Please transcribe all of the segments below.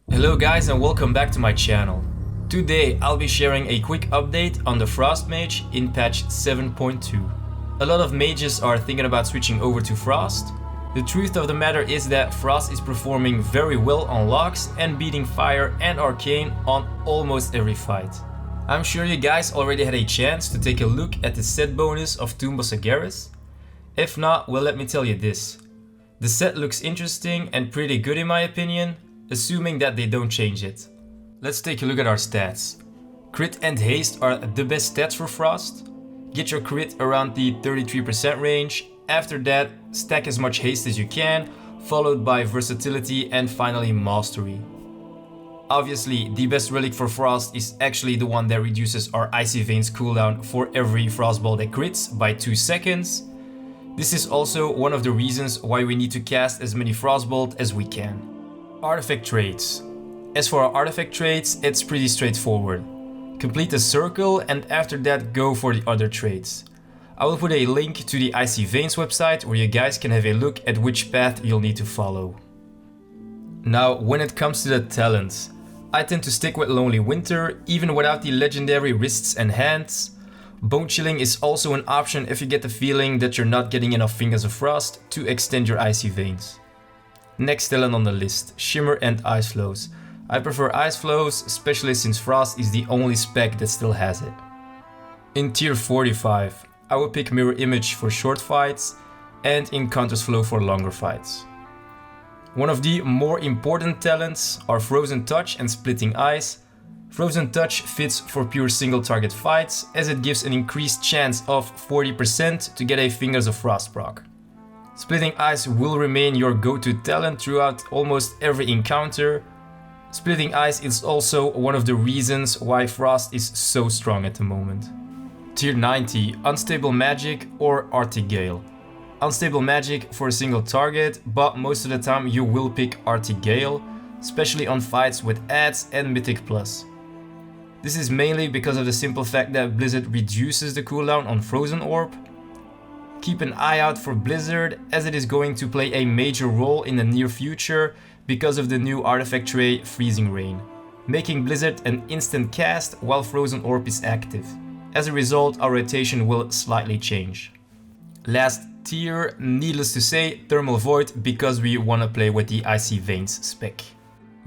Hello guys and welcome back to my channel. Today I'll be sharing a quick update on the Frost Mage in patch 7.2. A lot of mages are thinking about switching over to Frost. The truth of the matter is that Frost is performing very well on locks and beating Fire and Arcane on almost every fight. I'm sure you guys already had a chance to take a look at the set bonus of Tomb of Sagaris. If not, well, let me tell you this. The set looks interesting and pretty good in my opinion, assuming that they don't change it. Let's take a look at our stats. Crit and haste are the best stats for Frost. Get your crit around the 33% range. After that, stack as much haste as you can, followed by versatility and finally mastery. Obviously, the best relic for Frost is actually the one that reduces our Icy Veins cooldown for every Frostball that crits by 2 seconds. This is also one of the reasons why we need to cast as many Frostbolt as we can. Artifact traits. As for our artifact traits, it's pretty straightforward. Complete the circle and after that go for the other traits. I will put a link to the Icy Veins website where you guys can have a look at which path you'll need to follow. Now, when it comes to the talents, I tend to stick with Lonely Winter even without the legendary wrists and hands. Bone Chilling is also an option if you get the feeling that you're not getting enough Fingers of Frost to extend your Icy Veins. Next talent on the list, Shimmer and Ice Flows. I prefer Ice Flows, especially since Frost is the only spec that still has it. In tier 45, I will pick Mirror Image for short fights and Encounters Flow for longer fights. One of the more important talents are Frozen Touch and Splitting Ice. Frozen Touch fits for pure single target fights as it gives an increased chance of 40% to get a Fingers of Frost proc. Splitting Ice will remain your go-to talent throughout almost every encounter. Splitting Ice is also one of the reasons why Frost is so strong at the moment. Tier 90, Unstable Magic or Arctic Gale. Unstable Magic for a single target, but most of the time you will pick Arctic Gale, especially on fights with adds and Mythic Plus. This is mainly because of the simple fact that Blizzard reduces the cooldown on Frozen Orb. Keep an eye out for Blizzard as it is going to play a major role in the near future because of the new artifact trait Freezing Rain, making Blizzard an instant cast while Frozen Orb is active. As a result, our rotation will slightly change. Last tier, needless to say, Thermal Void because we want to play with the Icy Veins spec.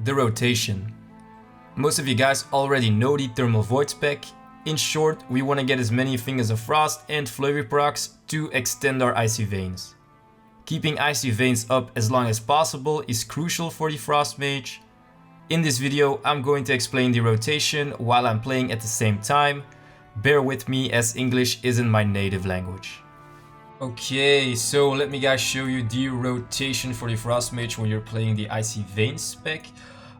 The rotation. Most of you guys already know the Thermal Void spec. In short, we want to get as many Fingers of Frost and Flurry procs to extend our Icy Veins. Keeping Icy Veins up as long as possible is crucial for the Frost Mage. In this video, I'm going to explain the rotation while I'm playing at the same time. Bear with me as English isn't my native language. Okay, so let me guys show you the rotation for the Frost Mage when you're playing the Icy Veins spec.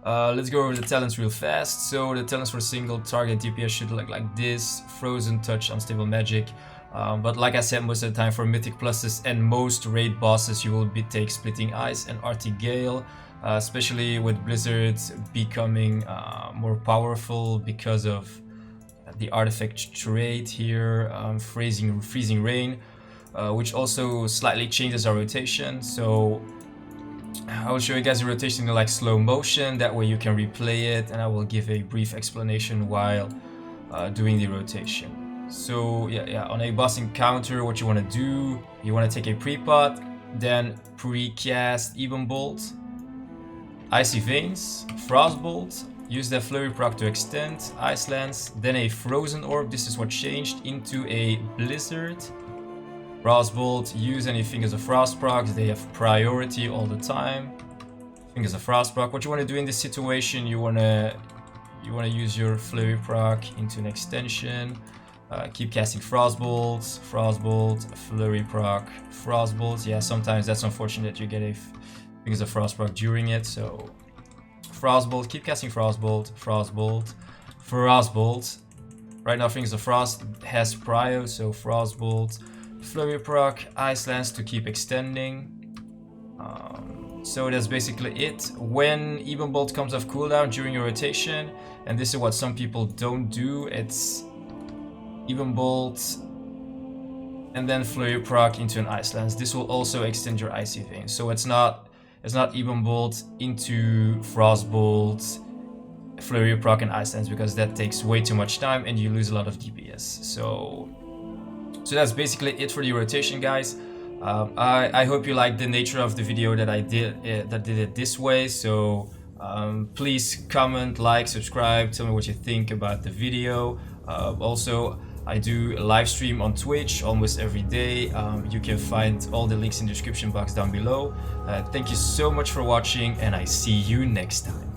Let's go over the talents real fast. So the talents for single target DPS should look like this: Frozen Touch, Unstable Magic. But like I said, most of the time for Mythic Pluses and most raid bosses you will take Splitting Ice and Arctic Gale, especially with Blizzard becoming more powerful because of the artifact trait here, Freezing Rain, which also slightly changes our rotation. So I will show you guys the rotation in like slow motion, that way you can replay it, and I will give a brief explanation while doing the rotation. So yeah, on a boss encounter, what you want to do, you want to take a pre-pot, then pre-cast Even Bolt, Icy Veins, Frostbolt, use that Flurry proc to extend, Ice Lance, then a Frozen Orb, this is what changed, into a Blizzard. Frostbolt, use any Fingers of Frost procs, they have priority all the time. Fingers of Frost proc, what you want to do in this situation, you want to use your Flurry proc into an extension. Keep casting Frostbolt, Flurry proc, Frostbolt. Yeah, sometimes that's unfortunate, you get a Fingers of Frost proc during it, so Frostbolt, keep casting Frostbolt. Right now Fingers of Frost has prio, so Frostbolt, Flurry proc, Ice Lance to keep extending. So that's basically it. When Even Bolt comes off cooldown during your rotation, and this is what some people don't do, it's Even Bolt and then Flurry proc into an Ice Lance. This will also extend your Icy Veins. So it's not It's not Ebon Bolt into Frost Bolt, Flurry of Proc and Ice Dance, because that takes way too much time and you lose a lot of DPS. So that's basically it for the rotation, guys. I hope you liked the nature of the video that I did it this way. So please comment, like, subscribe, tell me what you think about the video. Also, I do a live stream on Twitch almost every day. You can find all the links in the description box down below. Thank you so much for watching, and I see you next time.